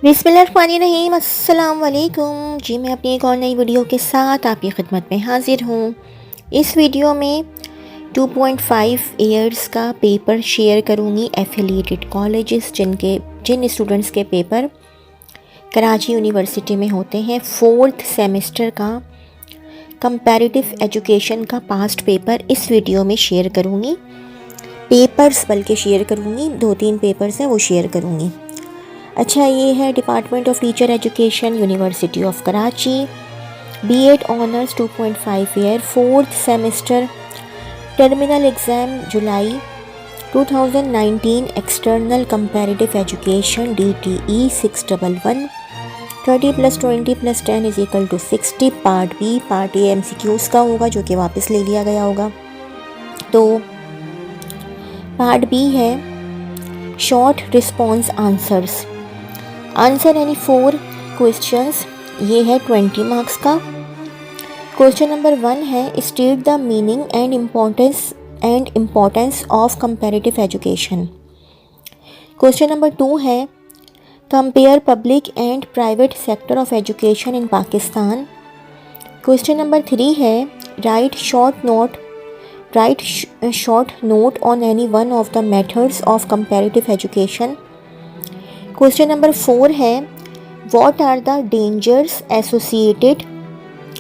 बिस्मिल्लाहिर्रहमानिर्रहीम। अस्सलाम वालेकुम जी। मैं अपनी एक और नई वीडियो के साथ आपकी खिदमत में हाजिर हूँ। इस वीडियो में 2.5 ईयर्स का पेपर शेयर करूँगी एफिलिएटेड कॉलेजेस जिन स्टूडेंट्स के पेपर कराची यूनिवर्सिटी में होते हैं। 4th सेमेस्टर का कंपैरेटिव एजुकेशन का पास्ट पेपर इस वीडियो में शेयर करूँगी। पेपर्स बल्कि शेयर करूँगी, 2-3 पेपर्स हैं वो शेयर करूँगी। अच्छा, ये है department of teacher education, university of Karachi, BEd honours 2.5 year, 4th semester, terminal exam July 2019, external comparative education DTE 611, 30 + 20 + 10 = 60। Part B, part A MCQs का होगा जो कि वापस ले लिया गया होगा। तो पार्ट बी है शॉर्ट रिस्पॉन्स आंसर्स। आंसर यानी 4 क्वेश्चंस, ये है 20 मार्क्स का। क्वेश्चन नंबर 1 है state the meaning and importance of comparative education. Question number 2 है compare public and private sector of education in Pakistan. Question number 3 है write short note on any one of the methods of comparative education. Question number 4 है what are the dangers associated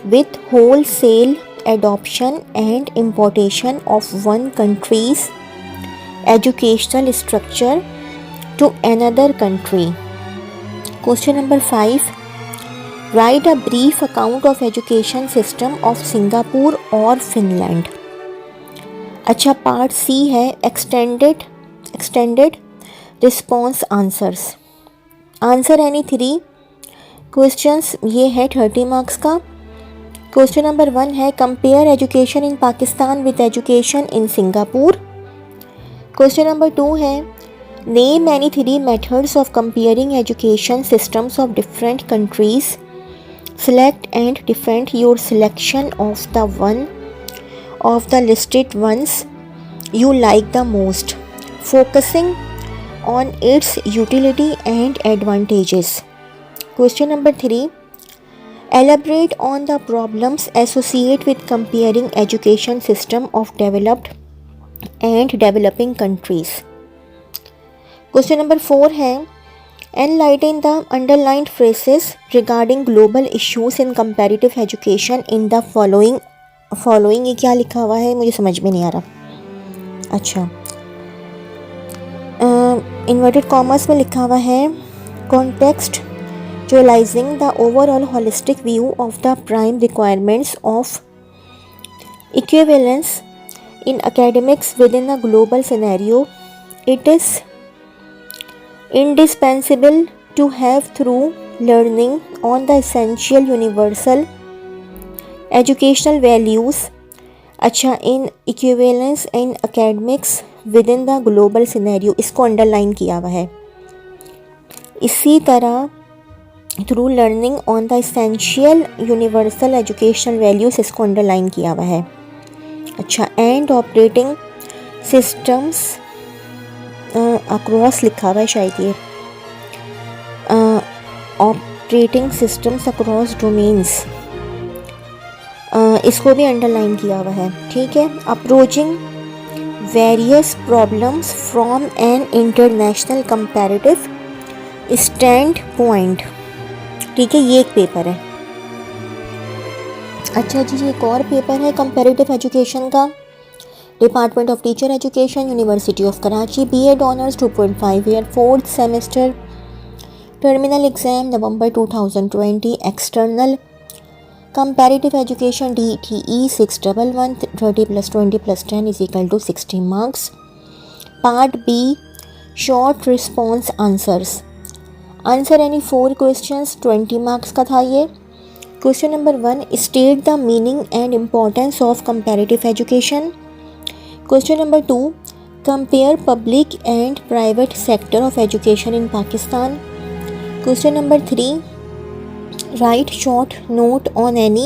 with wholesale adoption and importation of one country's educational structure to another country. Question number 5 write a brief account of education system of Singapore और Finland. अच्छा, part C है extended response answers. Answer यानी 3 questions, ये है 30 marks का। Question number 1 है compare education in Pakistan with education in Singapore. Question number 2 है name any 3 methods of comparing education systems of different countries. Select and defend your selection of the one of the listed ones you like the most, focusing on its utility and advantages. Question number 3 elaborate on the problems associated with comparing education system of developed and developing countries. Question number 4 है enlighten the underlined phrases regarding global issues in comparative education in the following। ये क्या लिखा हुआ है मुझे समझ में नहीं आ रहा। अच्छा, इन्वर्टेड कॉमर्स में लिखा हुआ है contextualising the overall holistic view of the prime requirements of equivalence in academics within a global scenario. It is indispensable to have through learning on the essential universal educational values। अच्छा, in equivalence in academics within the global scenario, इसको underline किया हुआ है। इसी तरह through learning on the essential universal educational values, इसको underline किया हुआ है। अच्छा, एंड ऑपरेटिंग सिस्टम्स अक्रॉस लिखा हुआ है शायद, ये ऑपरेटिंग सिस्टम्स अक्रॉस डोमेन्स, इसको भी अंडरलाइन किया हुआ है। ठीक है, approaching various problems from an international comparative stand point. ठीक है, ये एक पेपर है। अच्छा जी, एक और पेपर है कंपैरेटिव एजुकेशन का, department of teacher education, university of Karachi, BEd honours 2.5 year, 4th semester, terminal exam November 2020, external comparative education DTE 611, 30 + 20 + 10 = 60 marks. Part B short response answers. Answer यानी 4 क्वेश्चंस, 20 मार्क्स का था ये। Question number 1 state the meaning and importance of comparative education. Question number 2 compare public and private sector of education in Pakistan. Question number 3 write short note on any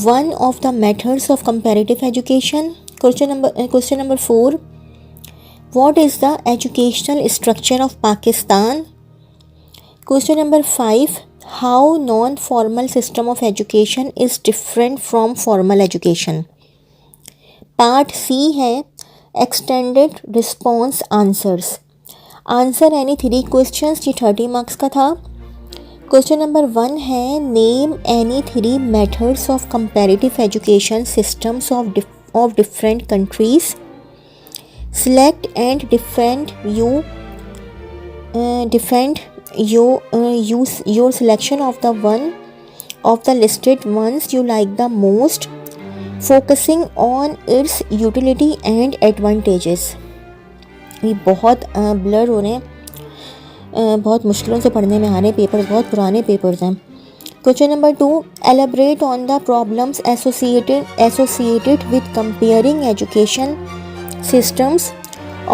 one of the methods of comparative education। Question number 4 what is the educational structure of Pakistan। Question number 5, how non formal system of education is different from formal education. Part C है extended response answers. Answer any 3 questions, ये 30 marks का था। Question number 1 है name any 3 methods of comparative education systems of different countries. Select and defend your selection of the listed ones you like the most, focusing on its utility and advantages। ये बहुत blur हो रहे हैं, बहुत मुश्किलों से पढ़ने में आ रहे पेपर्स, बहुत पुराने पेपर्स हैं। Question number 2, elaborate on the problems associated with comparing education systems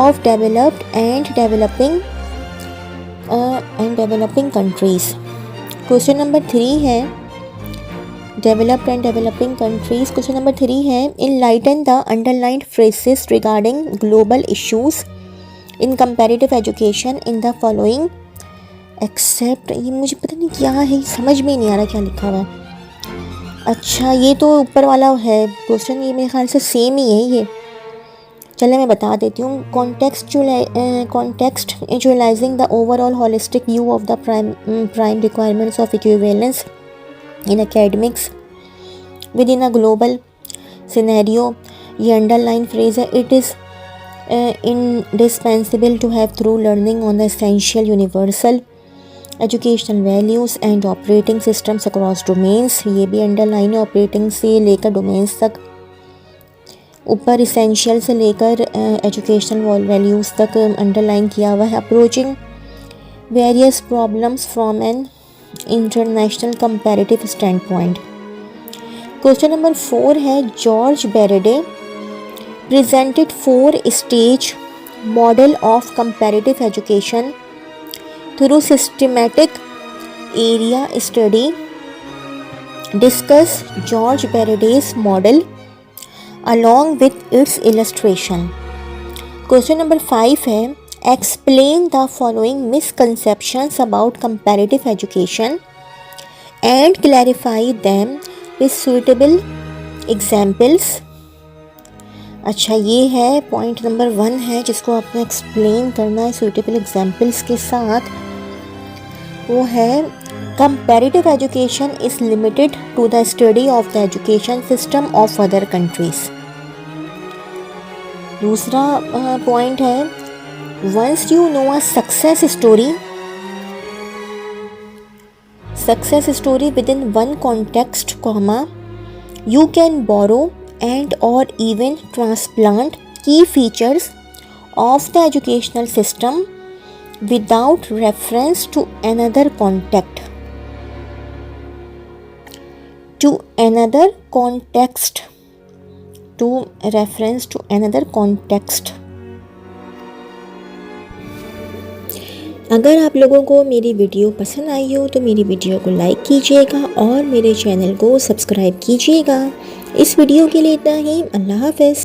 of developed and developing countries। Question number 3 है developed and developing countries। Question number 3 है enlighten the underlined phrases regarding global issues in comparative education in the following except। ये मुझे पता नहीं क्या है, समझ में नहीं आ रहा क्या लिखा हुआ है। अच्छा, ये तो ऊपर वाला है क्वेश्चन, ये मेरे ख्याल से सेम ही है ये। चलिए मैं बता देती हूँ। contextualizing the overall holistic view of the prime requirements of equivalence in academics within a global scenario। ये अंडरलाइन फ्रेज है। It is indispensable to have through learning on the essential universal educational values and operating systems across domains। ये भी underline है, operating से लेकर domains तक। ऊपर essential से लेकर एजुकेशनल वैल्यूज़ तक अंडरलाइन किया हुआ है। Approaching various problems from an international comparative stand point. Question number 4 है George Bereday presented 4 stage model of comparative education through systematic area study. Discuss George Bereday's model along with its illustration। Question number 5 है explain the following misconceptions about comparative education and clarify them with suitable examples। अच्छा, ये है point number 1 है जिसको आपने explain करना है suitable examples के साथ। वो है comparative education is limited to the study of the education system of other countries। दूसरा पॉइंट है once you know a success story within one context, you can borrow and or even transplant key features of the educational system without reference to another context। अगर आप लोगों को मेरी video पसंद आई हो तो मेरी वीडियो को लाइक कीजिएगा और मेरे चैनल को सब्सक्राइब कीजिएगा। इस वीडियो के लिए इतना ही। अल्लाह हाफ़िज़।